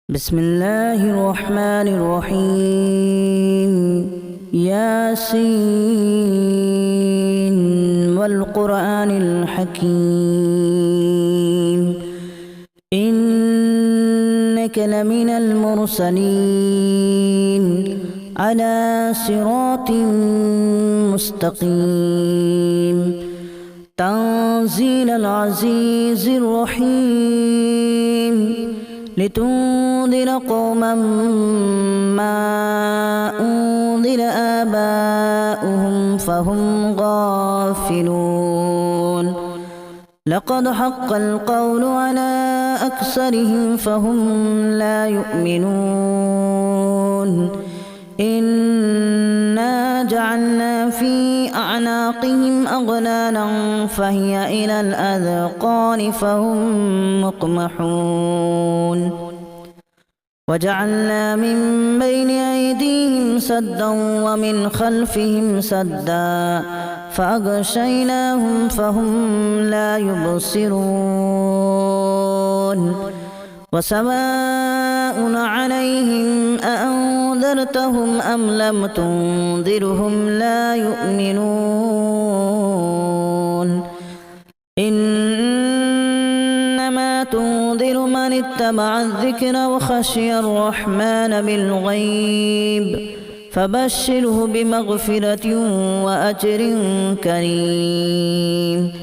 بسم الله الرحمن الرحيم ياسين والقرآن الحكيم إنك لمن المرسلين على صراط مستقيم تنزيل العزيز الرحيم لتنذر قوما ما أنذر آباؤهم فهم غافلون لقد حق القول على أكثرهم فهم لا يؤمنون إنا جعلنا في أعناقهم أغلالا فهي إلى الأذقان فهم مقمحون وجعلنا من بين أيديهم سدا ومن خلفهم سدا فأغشيناهم فهم لا يبصرون وسواء عليهم أأنذرتهم أم لم تنذرهم لا يؤمنون إنما تنذر من اتبع الذكر وخشي الرحمن بالغيب فبشره بمغفرة وأجر كريم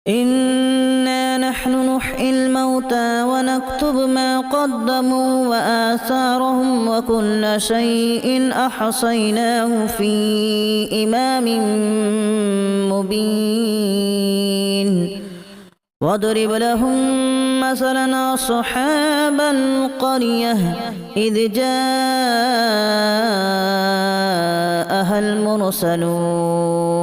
إنا نحن نحيي الموتى ونكتب ما قدموا وآثارهم وكل شيء أحصيناه في إمام مبين واضرب لهم مثلا أصحاب القرية إذ جاءها المرسلون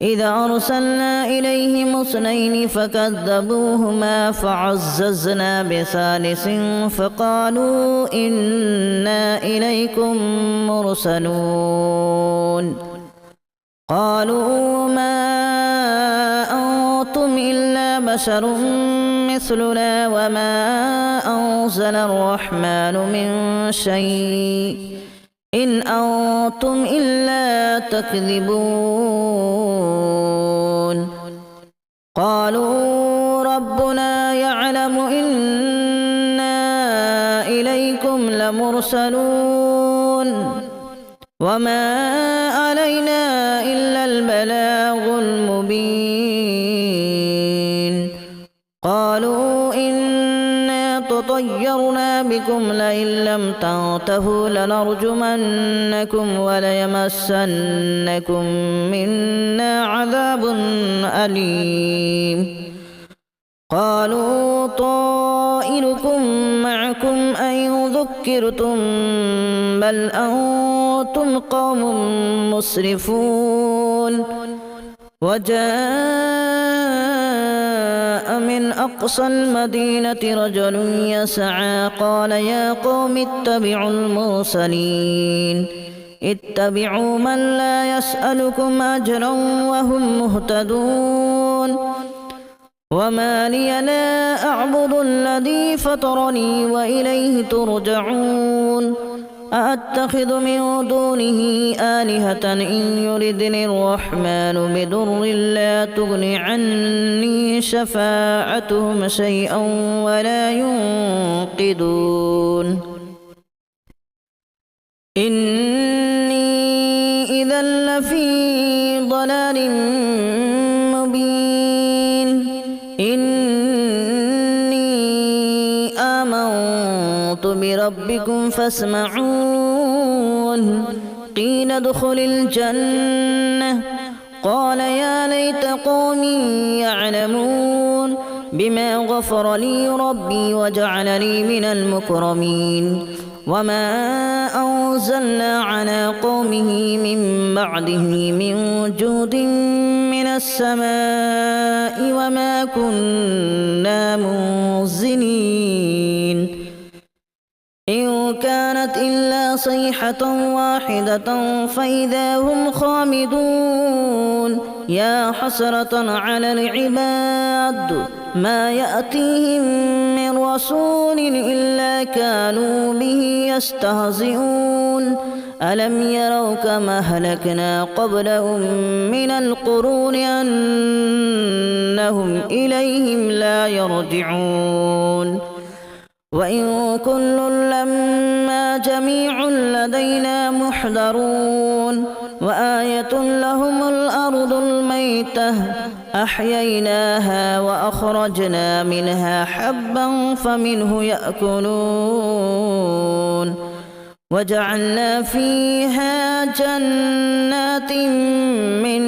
إذا أرسلنا إليهم اثنين فكذبوهما فعززنا بثالث فقالوا إنا إليكم مرسلون قالوا ما أنتم إلا بشر مثلنا وما أنزل الرحمن من شيء إن أنتم إلا تكذبون قالوا ربنا يعلم إنا إليكم لمرسلون وما علينا إلا البلاغ المبين قالوا إنا تطيرنا بكم لئن لم تنتهوا لنرجمنكم وليمسنكم منا عذاب أليم قالوا طائركم معكم أن ذكرتم بل أنتم قوم مسرفون وجاء من أقصى المدينة رجل يسعى قال يا قوم اتبعوا المرسلين اتبعوا من لا يسألكم أجرا وهم مهتدون وما لي لا أعبد الذي فطرني وإليه ترجعون أأتخذ من دونه آلهة إن يردني الرحمن بضر لا تغن عني شفاعتهم شيئا ولا ينقذون إني إذا لفي ضلال مبين إني آمنت بربكم فاسمعون قيل ادخل الجنة قال يا ليت قومي يعلمون بما غفر لي ربي وجعلني من المكرمين وما أنزلنا على قومه من بعده من جود من السماء وما كنا منزلين إن كانت إلا صيحة واحدة فإذا هم خامدون يا حسرة على العباد ما يأتيهم من رسول إلا كانوا به يستهزئون ألم يروا كما أهلكنا قبلهم من القرون أنهم إليهم لا يرجعون وإن كل لما جميع لدينا محضرون وآية لهم الأرض الميتة أحييناها وأخرجنا منها حبا فمنه يأكلون وجعلنا فيها جنات من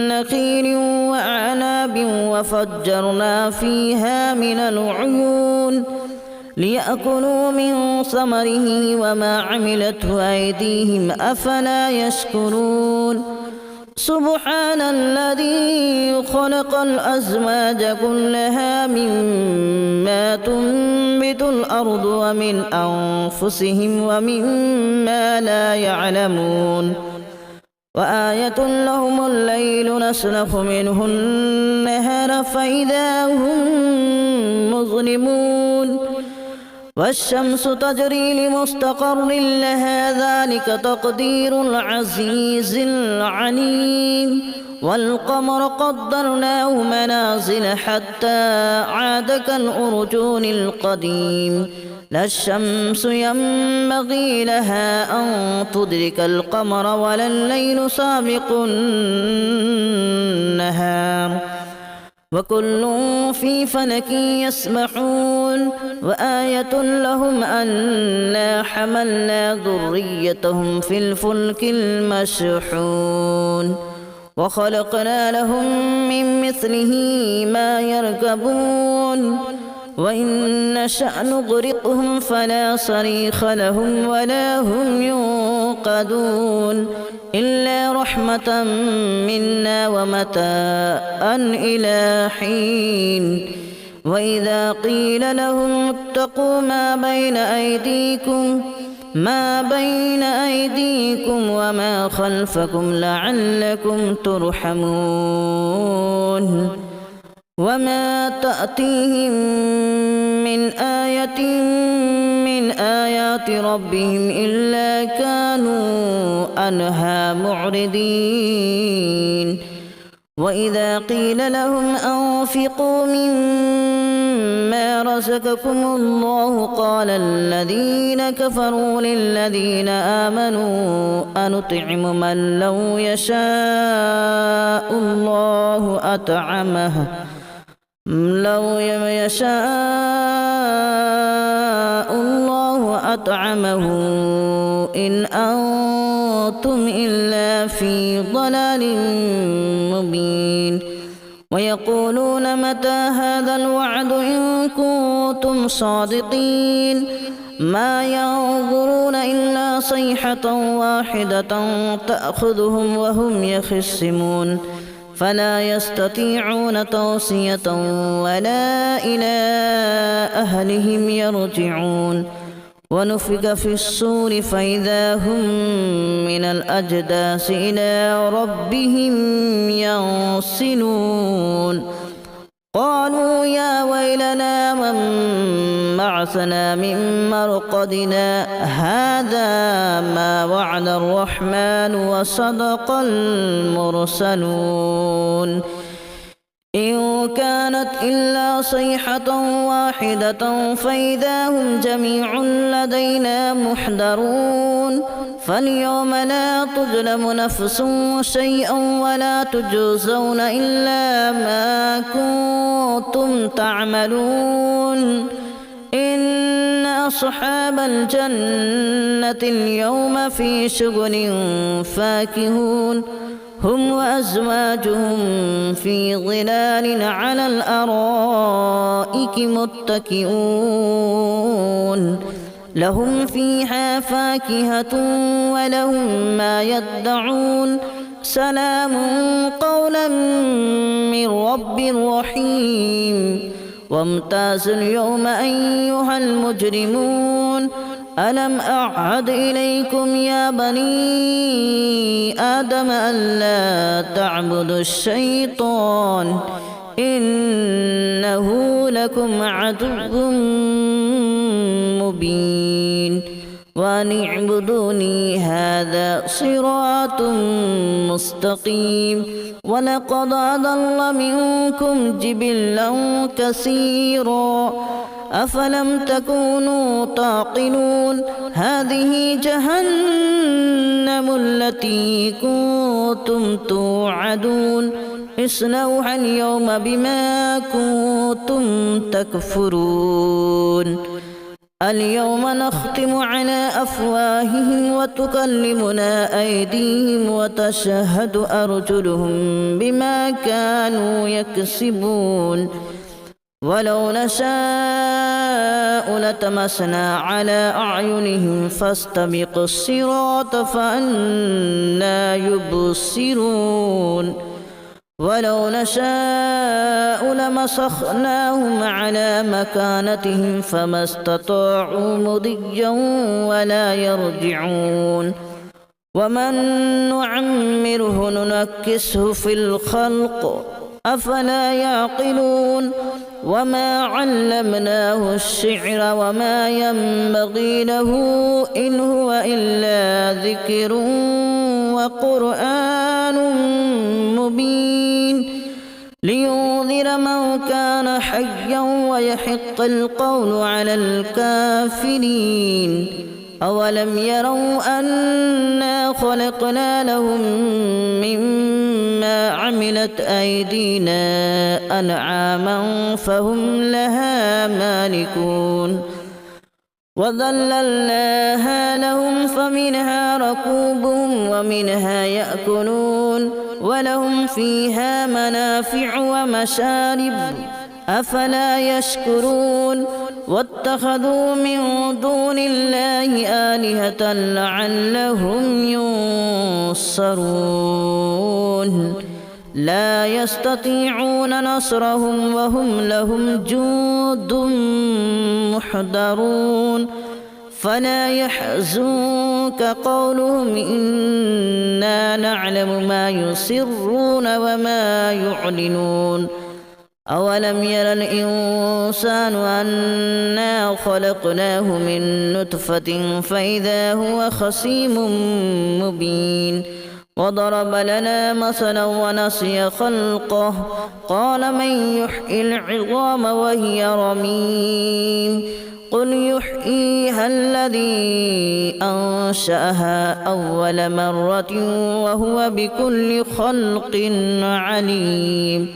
نخيل وأعناب وفجرنا فيها من العيون ليأكلوا من ثمره وما عملته أيديهم أفلا يشكرون سبحان الذي خلق الأزواج كلها مما تنبت الأرض ومن أنفسهم ومما لا يعلمون وآية لهم الليل نسلخ منه النهار فإذا هم مظلمون والشمس تجري لمستقر لها ذلك تقدير العزيز العليم والقمر قدرناه منازل حتى عاد كالأرجون القديم لا الشمس ينبغي لها أن تدرك القمر ولا الليل سابق النهار وكل في فلك يسبحون وآية لهم أنا حملنا ذريتهم في الفلك المشحون وخلقنا لهم من مثله ما يركبون وإن نشأ نغرقهم فلا صريخ لهم ولا هم ينقذون إلا رحمة منا ومتاعا إلى حين وإذا قيل لهم اتقوا ما بين أيديكم وما خلفكم لعلكم ترحمون وما تأتيهم من آية من آيات ربهم إلا كانوا عنها معرضين وإذا قيل لهم أنفقوا مما رزقكم الله قال الذين كفروا للذين آمنوا أنطعم من لو يشاء الله أطعمه إن أنتم إلا في ضلال مبين ويقولون متى هذا الوعد إن كنتم صادقين ما ينظرون إلا صيحة واحدة تأخذهم وهم يخصمون فلا يستطيعون توصية ولا إلى أهلهم يرجعون ونفخ في الصور فإذا هم من الأجداث إلى ربهم ينسلون قالوا يا ويلنا من بعثنا من مرقدنا هذا ما وعد الرحمن وصدق المرسلون إن كانت إلا صيحة واحدة فإذا هم جميع لدينا محضرون فاليوم لا تظلم نفس شيئا ولا تجزون إلا ما كنتم تعملون إن أصحاب الجنة اليوم في شغل فاكهون هم وأزواجهم في ظلال على الأرائك متكئون لهم فيها فاكهة ولهم ما يدعون سلام قولا من رب رحيم وامتازوا اليوم أيها المجرمون ألم أعهد إليكم يا بني آدم ألا تعبدوا الشيطان إنه لكم عدو مبين وأن اعبدوني هذا صراط مستقيم ولقد أضل منكم جبلا كثيرا أفلم تكونوا تعقلون هذه جهنم التي كنتم توعدون اصلوها اليوم بما كنتم تكفرون اليوم نختم على أفواههم وتكلمنا أيديهم وتشهد أرجلهم بما كانوا يكسبون ولو نشاء لتمسنا على أعينهم فاستبقوا الصراط فأنى يبصرون ولو نشاء لمسخناهم على مكانتهم فما استطاعوا مضيا ولا يرجعون ومن نعمره ننكسه في الخلق أفلا يعقلون وما علمناه الشعر وما ينبغي له إن هو إلا ذكر وقرآن مبين لينذر من كان حيا ويحق القول على الكافرين أولم يروا أنا خلقنا لهم مما عملت أيدينا أنعاما فهم لها مالكون وذللناها لهم فمنها ركوبهم ومنها يأكلون ولهم فيها منافع ومشارب أفلا يشكرون واتخذوا من دون الله آلهة لعلهم ينصرون لا يستطيعون نصرهم وهم لهم جند محضرون فلا يحزنك قولهم إنا نعلم ما يسرون وما يعلنون أولم ير الإنسان أنا خلقناه من نطفة فإذا هو خصيم مبين وضرب لنا مثلا ونسي خلقه قال من يحيي العظام وهي رميم قل يحييها الذي أنشأها أول مرة وهو بكل خلق عليم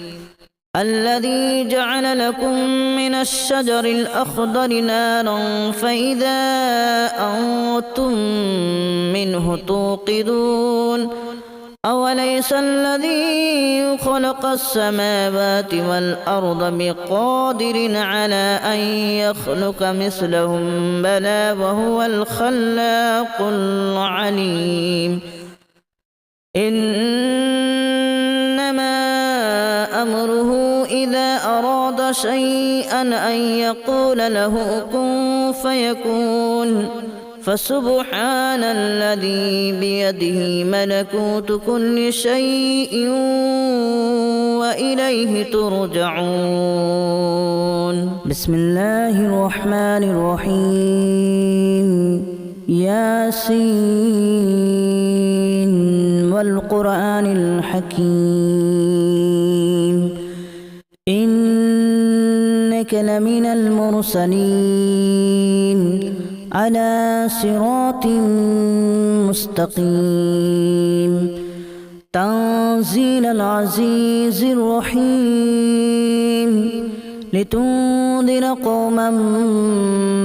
الذي جعل لكم من الشجر الأخضر نارا فإذا أنتم منه توقدون أوليس الذي خلق السماوات والأرض بقادر على أن يخلق مثلهم بلى وهو الخلاق العليم إنما أمره إذا أراد شيئا أن يقول له كن فيكون فسبحان الذي بيده ملكوت كل شيء وإليه ترجعون بسم الله الرحمن الرحيم ياسين والقرآن الحكيم إنك لمن المرسلين على صراط مستقيم تنزيل العزيز الرحيم لتنذر قوما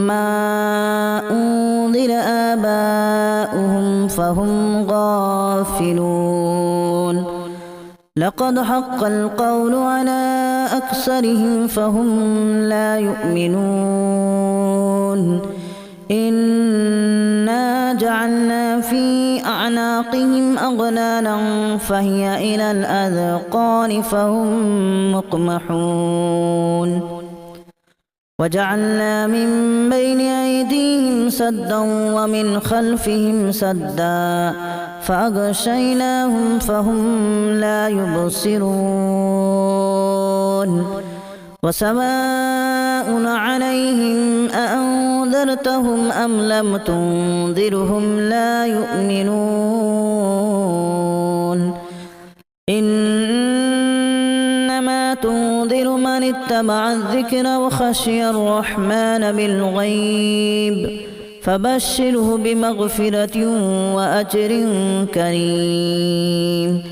ما أنذر آباؤهم فهم غافلون لقد حق القول على أكثرهم فهم لا يؤمنون إنا جعلنا في أعناقهم أغلالا فهي إلى الأذقان فهم مقمحون وجعلنا من بين أيديهم سدا ومن خلفهم سدا فأغشيناهم فهم لا يبصرون وسواء عليهم أأنذرتهم أم لم تنذرهم لا يؤمنون إنما تنذر من اتبع الذكر وخشي الرحمن بالغيب فبشره بمغفرة وأجر كريم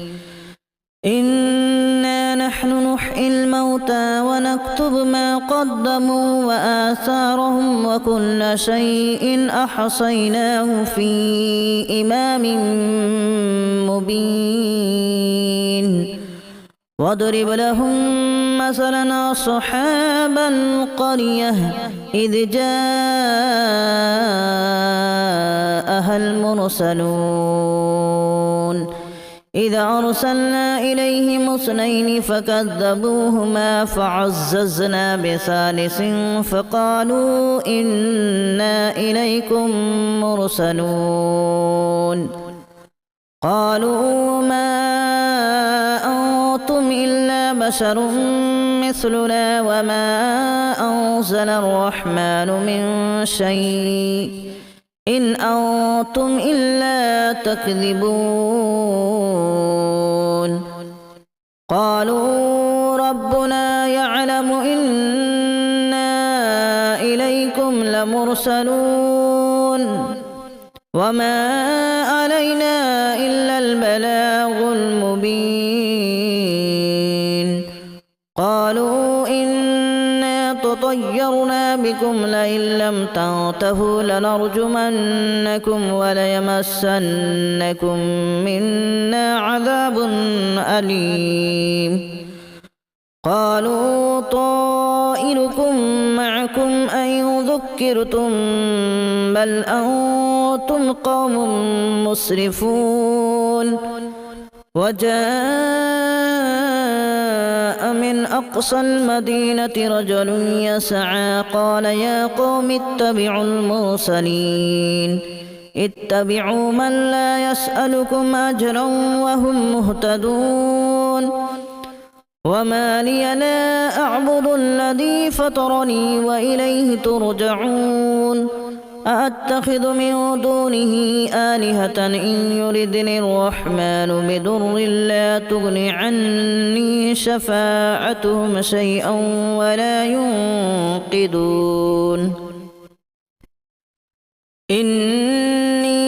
إنا نحن نحيي الموتى ونكتب ما قدموا وآثارهم وكل شيء أحصيناه في إمام مبين واضرب لهم مثلا أصحاب القرية إذ جاءها المرسلون إذا أرسلنا إليهم اثنين فكذبوهما فعززنا بثالث فقالوا إنا إليكم مرسلون قالوا ما أنتم إلا بشر مثلنا وما أنزل الرحمن من شيء إن أنتم إلا تكذبون قالوا ربنا يعلم إنا إليكم لمرسلون وما علينا إلا البلاغ المبين قالوا إنا تطيرنا بكم لئن لم تنتهوا لنرجمنكم وليمسنكم منا عذاب أليم قالوا طائركم معكم أن ذكرتم بل أنتم قوم مسرفون وجاء من أقصى المدينة رجل يسعى قال يا قوم اتبعوا المرسلين اتبعوا من لا يسألكم أجرا وهم مهتدون وما لي لا أعبد الذي فطرني وإليه ترجعون أأتخذ من دونه آلهة إن يردني الرحمن بضر لا تغن عني شفاعتهم شيئا ولا ينقذون إني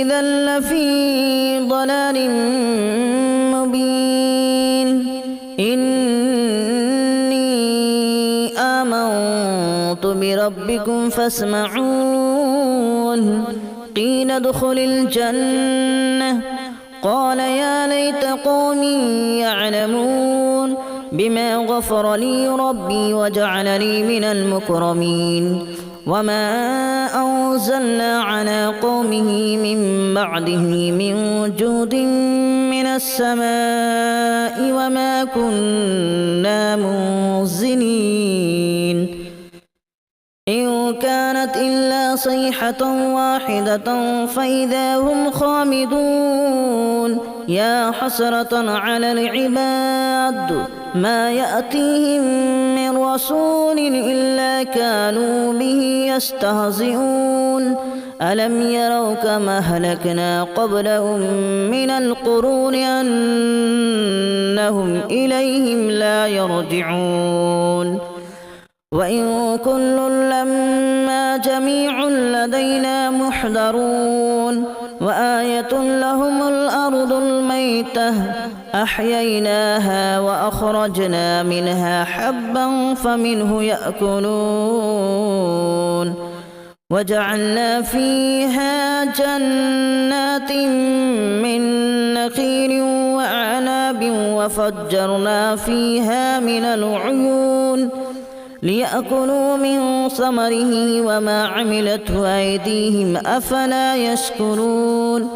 إذا لفي ضلال مبين إني آمنت بربكم فاسمعون قيل ادخل الجنة قال يا ليت قومي يعلمون بما غفر لي ربي وجعلني من المكرمين وما أنزلنا على قومه من بعده من جود من السماء وما كنا منزلين إن كانت إلا صيحة واحدة فإذا هم خامدون يا حسرة على العباد ما يأتيهم من رسول إلا كانوا به يستهزئون ألم يروا كما أهلكنا قبلهم من القرون أنهم إليهم لا يرجعون وإن كل لما جميع لدينا محضرون وآية لهم الأرض الميتة أحييناها وأخرجنا منها حبا فمنه يأكلون وجعلنا فيها جنات من نخيل وأعناب وفجرنا فيها من العيون ليأكلوا من ثمره وما عملته أيديهم أفلا يشكرون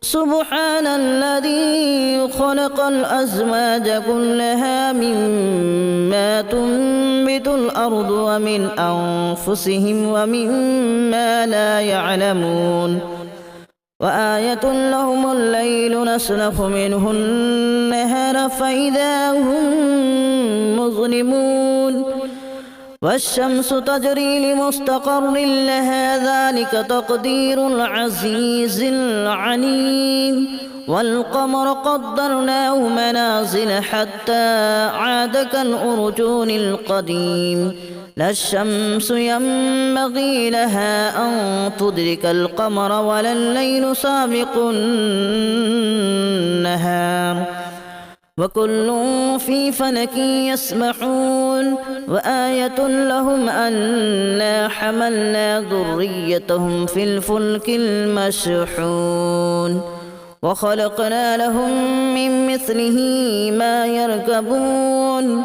سبحان الذي خلق الأزواج كلها مما تنبت الأرض ومن أنفسهم ومما لا يعلمون وآية لهم الليل نسلخ منه النهار النهار فإذا هم مظلمون والشمس تجري لمستقر لها ذلك تقدير العزيز العليم والقمر قدرناه منازل حتى عاد كالأرجون القديم لا الشمس ينبغي لها أن تدرك القمر ولا الليل سابق النهار وكل في فلك يسبحون وآية لهم أنا حملنا ذريتهم في الفلك المشحون وخلقنا لهم من مثله ما يركبون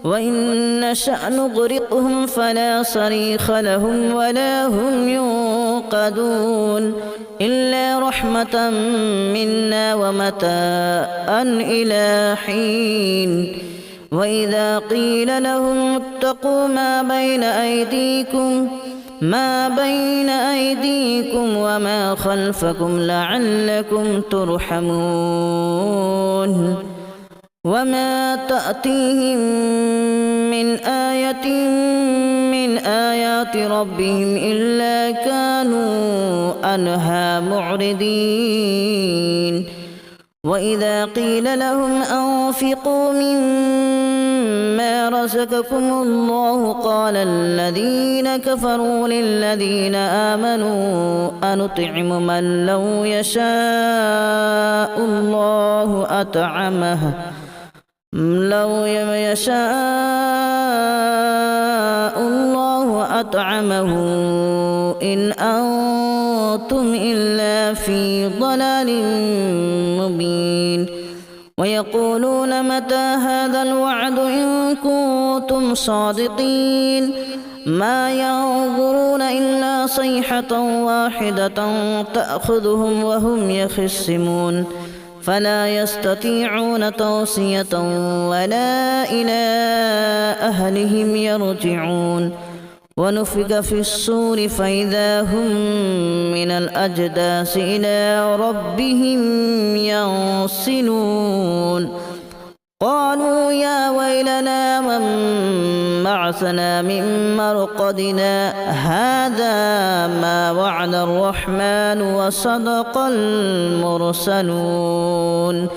وإن نشأ نغرقهم فلا صريخ لهم ولا هم ينقذون إلا رحمة منا ومتاعا إلى حين وإذا قيل لهم اتقوا ما بين أيديكم وما خلفكم لعلكم ترحمون وما تأتيهم من آية من آيات ربهم إلا كانوا عنها معرضين وإذا قيل لهم أنفقوا مما رزقكم الله قال الذين كفروا للذين آمنوا أنطعم من لو يشاء الله أطعمه إن أنتم إلا في ضلال مبين ويقولون متى هذا الوعد إن كنتم صادقين ما ينظرون إلا صيحة واحدة تأخذهم وهم يخصمون فلا يستطيعون توصية ولا إلى أهلهم يرجعون ونفخ في الصور فإذا هم من الأجداث إلى ربهم ينسلون قالوا يا ويلنا من بعثنا من مرقدنا هذا ما وعد الرحمن وصدق المرسلون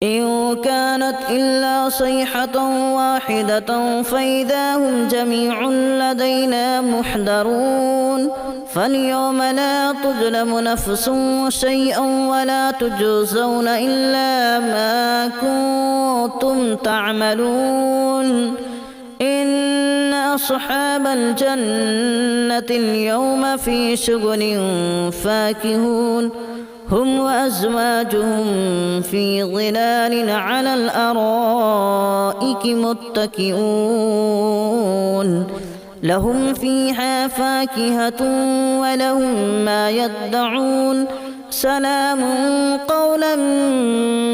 إن كانت إلا صيحة واحدة فإذا هم جميع لدينا محضرون فاليوم لا تظلم نفس شيئا ولا تجزون إلا ما كنتم تعملون إن أصحاب الجنة اليوم في شغل فاكهون هم وأزواجهم في ظلال على الأرائك متكئون لهم فيها فاكهة ولهم ما يدعون سلام قولا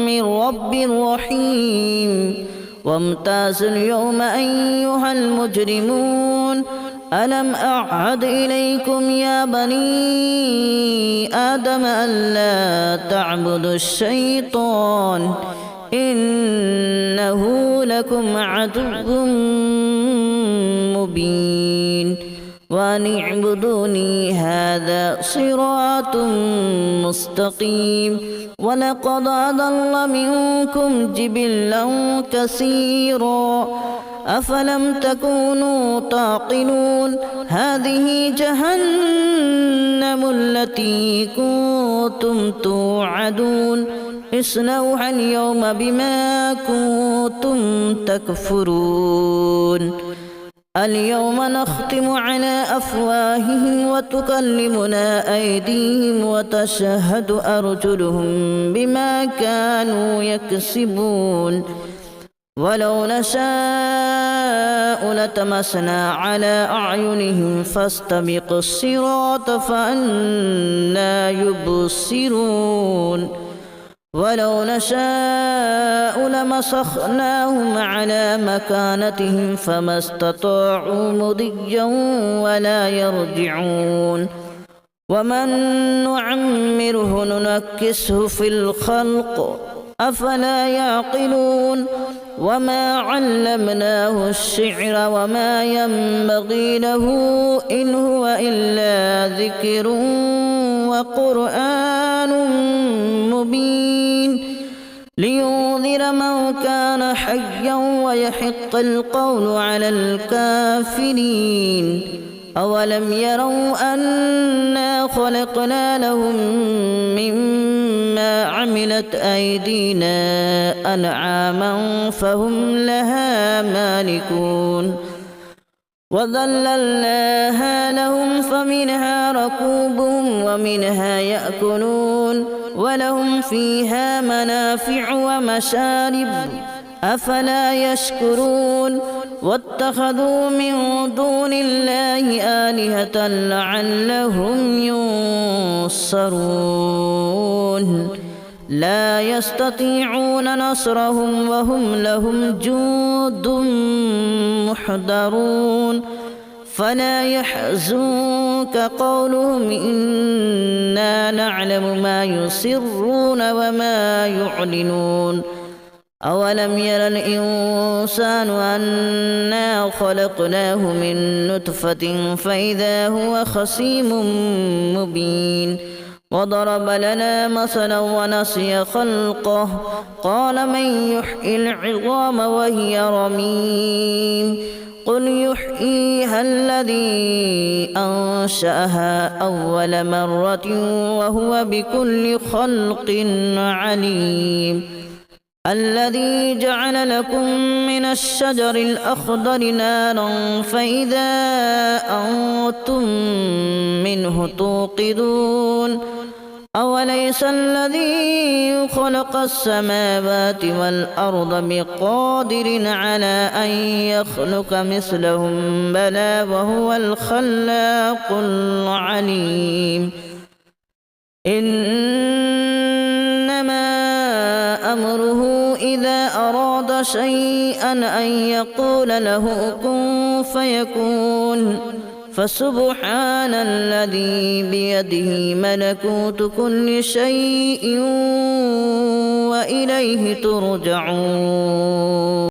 من رب رحيم وامتازوا اليوم أيها المجرمون ألم أعهد إليكم يا بني آدم ألا تعبدوا الشيطان إنه لكم عدو مبين وأن اعبدوني هذا صراط مستقيم ولقد أضل منكم جبلا كثيرا أفلم تكونوا تعقلون هذه جهنم التي كنتم توعدون اصلوها اليوم بما كنتم تكفرون اليوم نختم على أفواههم وتكلمنا أيديهم وتشهد أرجلهم بما كانوا يكسبون ولو نشاء لتمسنا على أعينهم فاستبقوا الصراط فأنى يبصرون ولو نشاء لمسخناهم على مكانتهم فما استطاعوا مضيا ولا يرجعون ومن نعمره ننكسه في الخلق أفلا يعقلون وما علمناه الشعر وما ينبغي له إن هو إلا ذكر وقرآن مبين لينذر من كان حيا ويحق القول على الكافرين أولم يروا أنا خلقنا لهم مما عملت أيدينا أنعاما فهم لها مالكون وذللناها لهم فمنها ركوبهم ومنها يأكلون ولهم فيها منافع ومشارب أفلا يشكرون واتخذوا من دون الله آلهة لعلهم ينصرون لا يستطيعون نصرهم وهم لهم جند محضرون فلا يحزنك قولهم إنا نعلم ما يسرون وما يعلنون أولم ير الإنسان أنا خلقناه من نطفة فإذا هو خصيم مبين وضرب لنا مثلا ونسي خلقه قال من يحيي العظام وهي رميم قل يحييها الذي أنشأها أول مرة وهو بكل خلق عليم الذي جعل لكم من الشجر الأخضر نارا فإذا أنتم منه توقدون أوليس الذي خلق السماوات والأرض بقادر على أن يخلق مثلهم بلى وهو الخلاق العليم إنما أمره إذا أراد شيئا أن يقول له كن فيكون فسبحان الذي بيده ملكوت كل شيء وإليه ترجعون.